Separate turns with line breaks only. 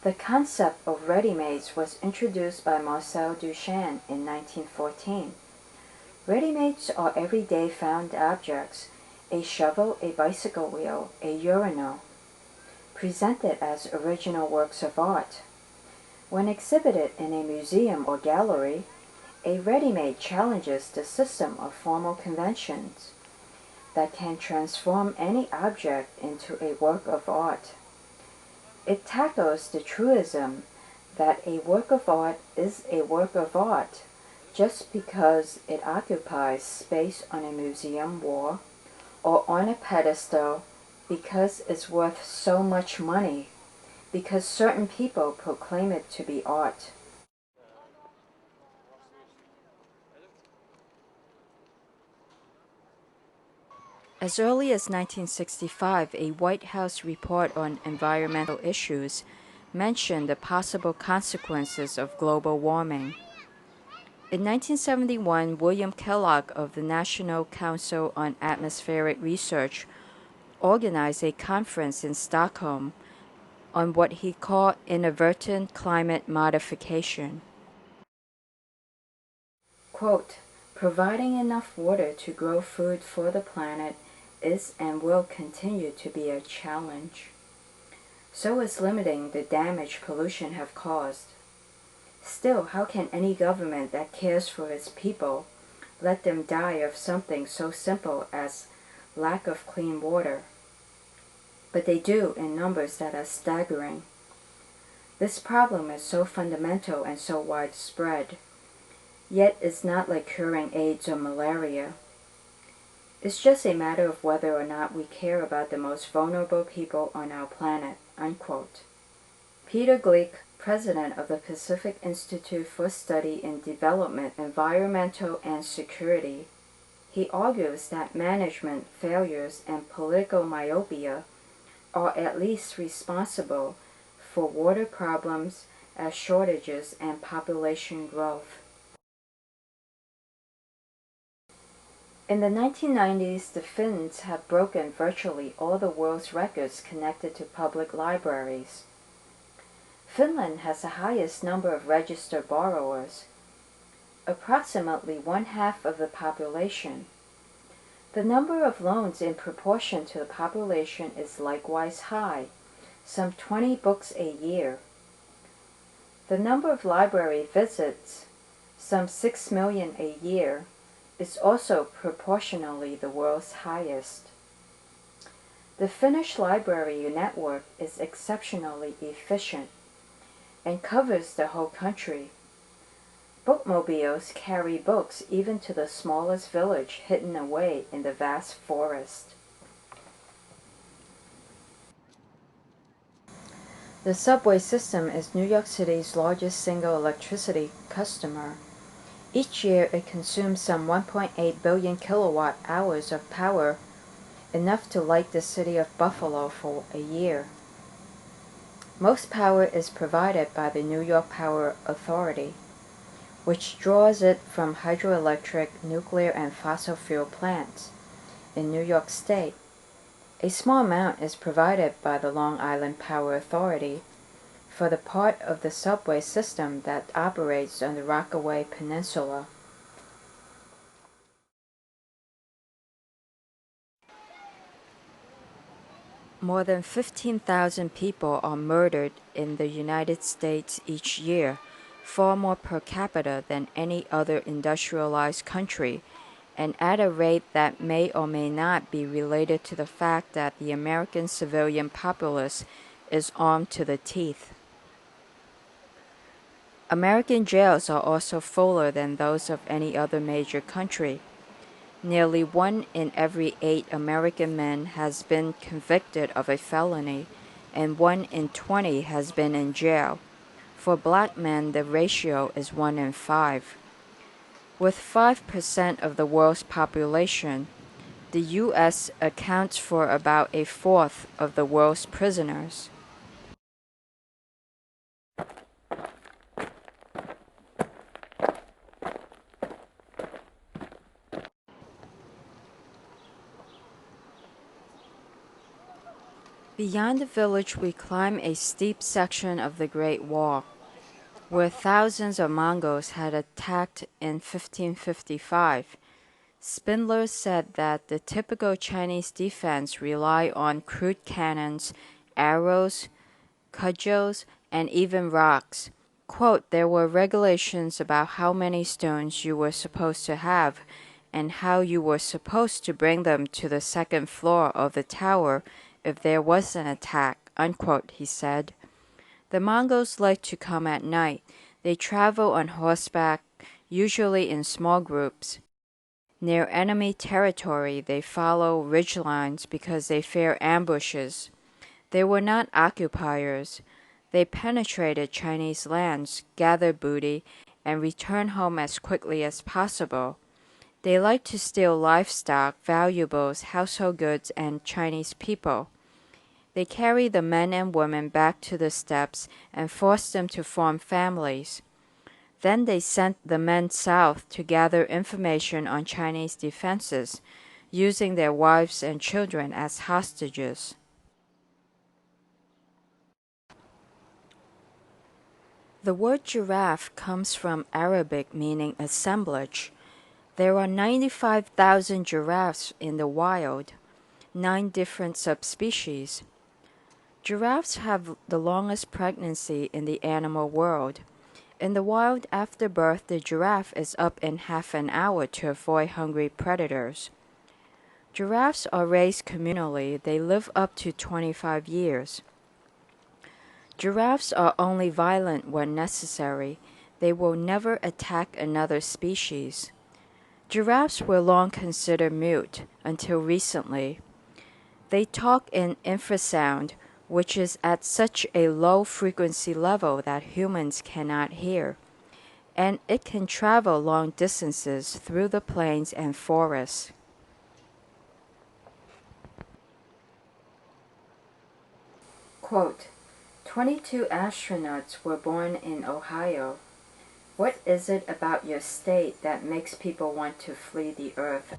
The concept of ready-mades was introduced by Marcel Duchamp in 1914. Ready-mades are everyday found objects, a shovel, a bicycle wheel, a urinal, presented as original works of art. When exhibited in a museum or gallery, a ready-made challenges the system of formal conventions that can transform any object into a work of art. It tackles the truism that a work of art is a work of art just because it occupies space on a museum wall or on a pedestal because it's worth so much money, because certain people proclaim it to be art. As early as 1965, a White House report on environmental issues mentioned the possible consequences of global warming. In 1971, William Kellogg of the National Council on Atmospheric Research organized a conference in Stockholm on what he called inadvertent climate modification. Quote, providing enough water to grow food for the planet is and will continue to be a challenge. So is limiting the damage pollution have caused. Still, how can any government that cares for its people let them die of something so simple as lack of clean water? But they do in numbers that are staggering. This problem is so fundamental and so widespread, yet it's not like curing AIDS or malaria. It's just a matter of whether or not we care about the most vulnerable people on our planet, unquote. Peter Glick, president of the Pacific Institute for Study in Development, Environmental and Security, he argues that management failures and political myopia are at least responsible for water problems as shortages and population growth. In the 1990s, the Finns have broken virtually all the world's records connected to public libraries. Finland has the highest number of registered borrowers, approximately one-half of the population. The number of loans in proportion to the population is likewise high, some 20 books a year. The number of library visits, some 6 million a year, is also proportionally the world's highest. The Finnish library network is exceptionally efficient and covers the whole country. Bookmobiles carry books even to the smallest village hidden away in the vast forest. The subway system is New York City's largest single electricity customer. Each year it consumes some 1.8 billion kilowatt hours of power, enough to light the city of Buffalo for a year. Most power is provided by the New York Power Authority, which draws it from hydroelectric, nuclear, and fossil fuel plants in New York State. A small amount is provided by the Long Island Power Authority for the part of the subway system that operates on the Rockaway Peninsula. More than 15,000 people are murdered in the United States each year, far more per capita than any other industrialized country, and at a rate that may or may not be related to the fact that the American civilian populace is armed to the teeth. American jails are also fuller than those of any other major country. Nearly 1 in every 8 American men has been convicted of a felony, and 1 in 20 has been in jail. For black men, the ratio is 1 in 5. With 5% of the world's population, the U.S. accounts for about a fourth of the world's prisoners. Beyond the village, we climb a steep section of the Great Wall, where thousands of Mongols had attacked in 1555. Spindler said that the typical Chinese defense relied on crude cannons, arrows, cudgels, and even rocks. Quote, there were regulations about how many stones you were supposed to have and how you were supposed to bring them to the second floor of the tower if there was an attack, unquote, he said. The Mongols like to come at night. They travel on horseback, usually in small groups. Near enemy territory, they follow ridgelines because they fear ambushes. They were not occupiers. They penetrated Chinese lands, gathered booty, and returned home as quickly as possible. They liked to steal livestock, valuables, household goods, and Chinese people. They carried the men and women back to the steppes and forced them to form families. Then they sent the men south to gather information on Chinese defenses, using their wives and children as hostages. The word giraffe comes from Arabic meaning assemblage. There are 95,000 giraffes in the wild, 9 different subspecies. Giraffes have the longest pregnancy in the animal world. In the wild, after birth, the giraffe is up in half an hour to avoid hungry predators. Giraffes are raised communally. They live up to 25 years. Giraffes are only violent when necessary. They will never attack another species. Giraffes were long considered mute until recently. They talk in infrasound, which is at such a low frequency level that humans cannot hear, and it can travel long distances through the plains and forests. Quote, 22 astronauts were born in Ohio. What is it about your state that makes people want to flee the Earth?